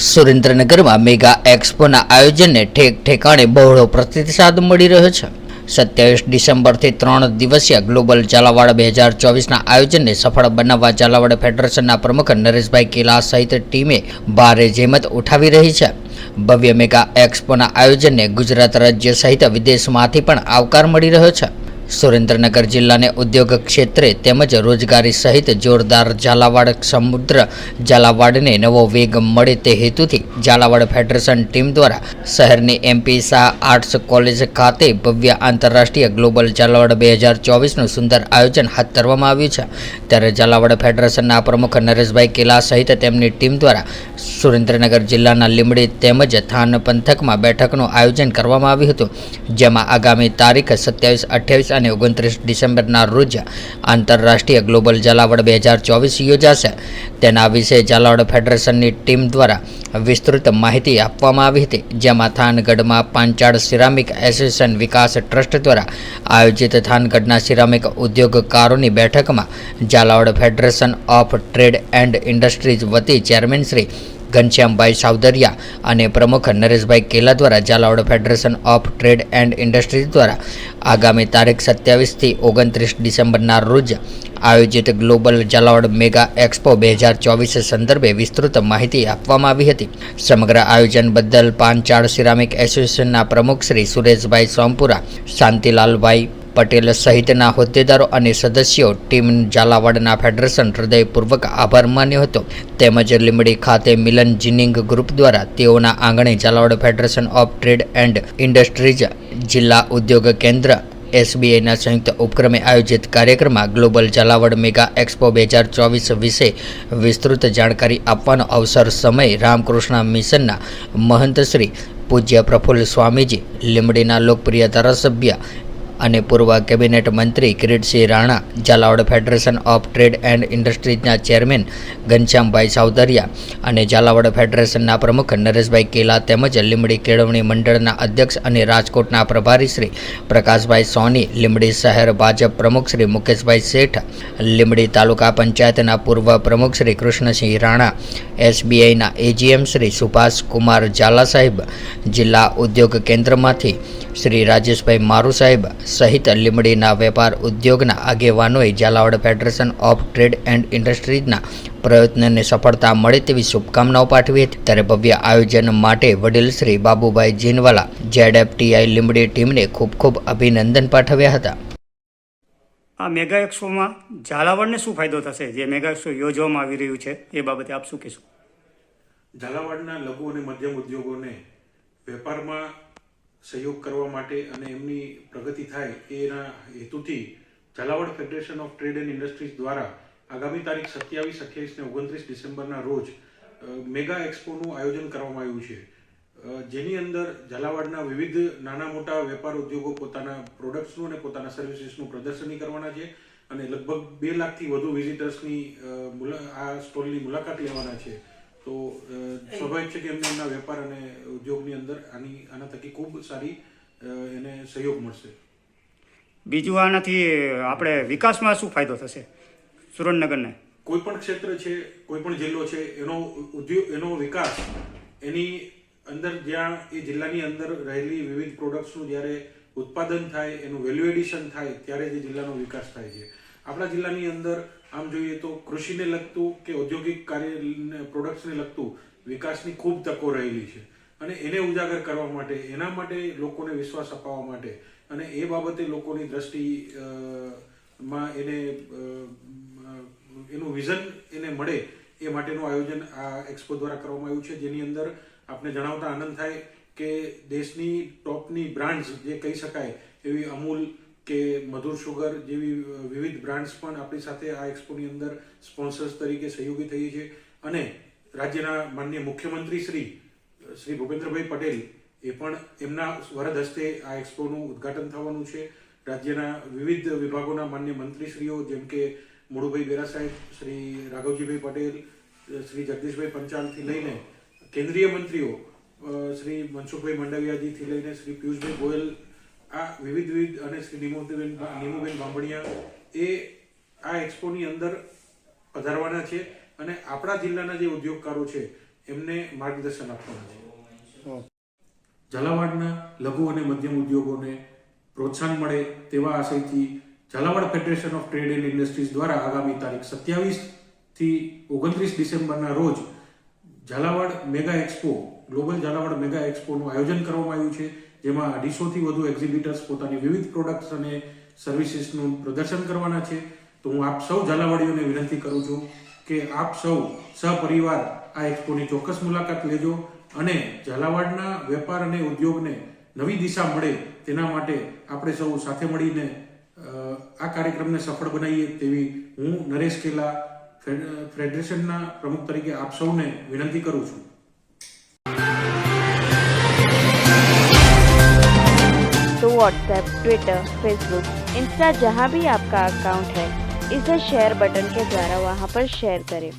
સુરેન્દ્રનગરમાં મેગા એક્સપોના આયોજનને ઠેક ઠેકાણે બહોળો પ્રતિસાદ મળી રહ્યો છે। 27 ડિસેમ્બરથી 3 દિવસીય ગ્લોબલ ઝાલાવાડ 2024ના આયોજનને સફળ બનાવવા ઝાલાવાડ ફેડરેશનના પ્રમુખ નરેશભાઈ કેલા સહિત ટીમે ભારે જહેમત ઉઠાવી રહી છે। ભવ્ય મેગા એક્સપોના આયોજનને ગુજરાત રાજ્ય સહિત વિદેશમાંથી પણ આવકાર મળી રહ્યો છે। સુરેન્દ્રનગર જિલ્લાને ઉદ્યોગ ક્ષેત્રે તેમજ રોજગારી સહિત જોરદાર ઝાલાવાડ સમુદ્ર ઝાલાવાડને નવો વેગ મળે તે હેતુથી ઝાલાવાડ ફેડરેશન ટીમ દ્વારા શહેરની એમપી શાહ આર્ટ્સ કોલેજ ખાતે ભવ્ય આંતરરાષ્ટ્રીય ગ્લોબલ ઝાલાવાડ 2024નું સુંદર આયોજન હાથ ધરવામાં આવ્યું છે। ત્યારે ઝાલાવાડ ફેડરેશનના પ્રમુખ નરેશભાઈ કેલા સહિત તેમની ટીમ દ્વારા સુરેન્દ્રનગર જિલ્લાના લીંબડી તેમજ થાન પંથકમાં બેઠકનું આયોજન કરવામાં આવ્યું હતું, જેમાં આગામી તારીખ 27, 28 અને 29 ડિસેમ્બરના રોજ આંતરરાષ્ટ્રીય ગ્લોબલ ઝાલાવાડ 2024 યોજાશે। તેના વિશે ઝાલાવાડ ફેડરેશનની ટીમ દ્વારા વિસ્તૃત માહિતી આપવામાં આવી હતી, જેમાં થાનગઢમાં Panchal ceramic association Vikas trust દ્વારા આયોજિત થાનગઢના સિરામિક ઉદ્યોગકારોની બેઠકમાં Jhalawad federation of trade and industries વતી ચેરમેન શ્રી ઘનશ્યામભાઈ સાવદરિયા અને પ્રમુખ નરેશભાઈ કેલા દ્વારા Jhalawad federation of trade and industries દ્વારા આગામી તારીખ 27 થી 29 ડિસેમ્બરના રોજ આયોજિત ગ્લોબલ ઝાલાવાડ મેગા એક્સપો 2024 સંદર્ભે વિસ્તૃત માહિતી આપવામાં આવી હતી। સમગ્ર આયોજન બદલ પાંચાળ સિરામિક એસોસિએશનના પ્રમુખ શ્રી સુરેશભાઈ સોમપુરા, શાંતિલાલભાઈ પટેલ સહિતના હોદ્દેદારો અને સદસ્યો ટીમ ઝાલાવાડના ફેડરેશન હૃદયપૂર્વક આભાર માન્યો હતો। તેમજ લીંબડી ખાતે મિલન જીનિંગ ગ્રુપ દ્વારા તેઓના આંગણે Jhalawad federation of trade and industries જિલ્લા ઉદ્યોગ કેન્દ્ર SBIના સંયુક્ત ઉપક્રમે આયોજિત કાર્યક્રમમાં ગ્લોબલ ઝાલાવાડ મેગા એક્સપો 2024 વિશે વિસ્તૃત જાણકારી આપવાનો અવસર સમય રામકૃષ્ણ મિશનના મહંત શ્રી પૂજ્ય પ્રફુલ્લ સ્વામીજી, લીંબડીના લોકપ્રિય ધારાસભ્ય અને પૂર્વ કેબિનેટ મંત્રી Kiritsinh Rana, Zalawad federation of trade and ઇન્ડસ્ટ્રીઝના ચેરમેન ઘનશ્યામભાઈ સાવદરિયા અને ઝાલાવાડ ફેડરેશનના પ્રમુખ નરેશભાઈ કેલા તેમજ લીંબડી કેળવણી મંડળના અધ્યક્ષ અને રાજકોટના પ્રભારી શ્રી પ્રકાશભાઈ સોની, લીંબડી શહેર ભાજપ પ્રમુખ શ્રી મુકેશભાઈ શેઠ, લીંબડી તાલુકા પંચાયતના પૂર્વ પ્રમુખ શ્રી કૃષ્ણસિંહ રાણા, SBIના AGM શ્રી સુભાષ કુમાર ઝાલા સાહેબ, જિલ્લા ઉદ્યોગ કેન્દ્રમાંથી શ્રી રાજેશભાઈ મારુ સાહેબ સહિત લીંબડીના વેપાર ઉદ્યોગના આગેવાનોએ Zalawad federation of trade and ઇન્ડસ્ટ્રીઝના પ્રયત્નને સફળતા મળે તેવી શુભકામનાઓ પાઠવી હતી। ત્યારે ભવ્ય આયોજન માટે વડીલ શ્રી બાબુભાઈ જીનવાલા ZFTI લીંબડી ટીમને ખૂબ ખૂબ અભિનંદન પાઠવ્યા હતા। આ મેગા એક્સપોમાં ઝાલાવાડને શું ફાયદો થશે? જે મેગા એક્સપો યોજવામાં આવી રહ્યું છે એ બાબતે આપ શું કહેશો? ઝાલાવાડના લઘુ અને મધ્યમ ઉદ્યોગોને વેપારમાં સહયોગ કરવા માટે અને એમની પ્રગતિ થાય એના હેતુથી Jhalawad federation of trade and industries દ્વારા આગામી તારીખ 27, 28 ને 29 ડિસેમ્બરના રોજ મેગા એક્સપોનું આયોજન કરવામાં આવ્યું છે, જેની અંદર ઝાલાવાડના વિવિધ નાના મોટા વેપાર ઉદ્યોગો પોતાના પ્રોડક્ટ્સનું અને પોતાના સર્વિસીસનું પ્રદર્શની કરવાના છે અને લગભગ 2 લાખથી વધુ વિઝિટર્સની આ સ્ટોલની મુલાકાત લેવાના છે। તો સ્વાભાવિક છે કે એમને એમના વેપાર અને ઉદ્યોગની અંદર આના થકી ખૂબ સારી એને સહયોગ મળશે। બીજું આનાથી આપણે વિકાસમાં શું ફાયદો થશે સુરેન્દ્રનગરને? કોઈ પણ ક્ષેત્ર છે, કોઈ પણ જિલ્લો છે, એનો વિકાસ એની અંદર જ્યાં એ જિલ્લાની અંદર રહેલી વિવિધ પ્રોડક્ટ્સનું જ્યારે ઉત્પાદન થાય, એનું વેલ્યુ એડિશન થાય, ત્યારે જ જિલ્લાનો વિકાસ થાય છે। આપણા જિલ્લાની અંદર આમ જોઈએ તો કૃષિને લગતું કે ઔદ્યોગિક કાર્ય પ્રોડક્ટ્સને લગતું વિકાસની ખૂબ તકો રહેલી છે અને એને ઉજાગર કરવા માટે, એના માટે લોકોને વિશ્વાસ અપાવવા માટે અને એ બાબતે લોકોની દ્રષ્ટિમાં એનું વિઝન એને મળે એ માટેનું આયોજન આ એક્સપો દ્વારા કરવામાં આવ્યું છે, જેની અંદર આપને જણાવતા આનંદ થાય કે દેશની ટોપની બ્રાન્ડ્સ જે કહી શકાય એવી અમૂલ કે મધુર શુગર જેવી વિવિધ બ્રાન્ડ્સ પણ આપણી સાથે આ એક્સપોની અંદર સ્પોન્સર્સ તરીકે સહયોગી થઈ છે અને રાજ્યના માનનીય મુખ્યમંત્રી શ્રી ભૂપેન્દ્રભાઈ પટેલ એ પણ એમના વરદ હસ્તે આ એક્સપોનું ઉદ્ઘાટન થવાનું છે। રાજ્યના વિવિધ વિભાગોના માન્ય મંત્રીશ્રીઓ જેમ કે મુળુભાઈ બેરા સાહેબ, શ્રી રાઘવજીભાઈ પટેલ, શ્રી જગદીશભાઈ પંચાલથી લઈને કેન્દ્રીય મંત્રીઓ શ્રી મનસુખભાઈ મંડવિયાજીથી લઈને શ્રી પિયુષભાઈ ગોયલ, આ વિવિધ અને શ્રી નીમુબેન બાંભણિયા એ આ એક્સપોની અંદર પધારવાના છે અને આપણા જિલ્લાના જે ઉદ્યોગકારો છે એમને માર્ગદર્શન આપવાના છે. ઝાલાવાડના લઘુ અને મધ્યમ ઉદ્યોગોને પ્રોત્સાહન મળે તેવા આશયથી Zalawad federation of trade and industries દ્વારા આગામી તારીખ 27 થી 29 ડિસેમ્બરના રોજ Zalawad mega expo, global Zalawad mega એક્સપોનું આયોજન કરવામાં આવ્યું છે, જેમાં 250 થી વધુ એક્ઝિબિટર્સ પોતાની વિવિધ પ્રોડક્ટ્સ અને સર્વિસીસનું પ્રદર્શન કરવાના છે. તો હું આપ સૌ ઝાલાવાડીઓને વિનંતી કરું છું કે આપ સૌ સહપરિવાર આ એક્સપોની ચોક્કસ મુલાકાત લેજો અને ઝાલાવાડના વેપાર અને ઉદ્યોગને નવી દિશા મળે તેના માટે આપણે સૌ સાથે મળીને આ કાર્યક્રમને સફળ બનાવીએ તેવી હું નરેશ કેલા ફેડરેશનના પ્રમુખ તરીકે આપ સૌને વિનંતી કરું છું. तो व्हाट्सएप, ट्विटर, फेसबुक, इंस्टा जहाँ भी आपका अकाउंट है, इसे शेयर बटन के द्वारा वहाँ पर शेयर करें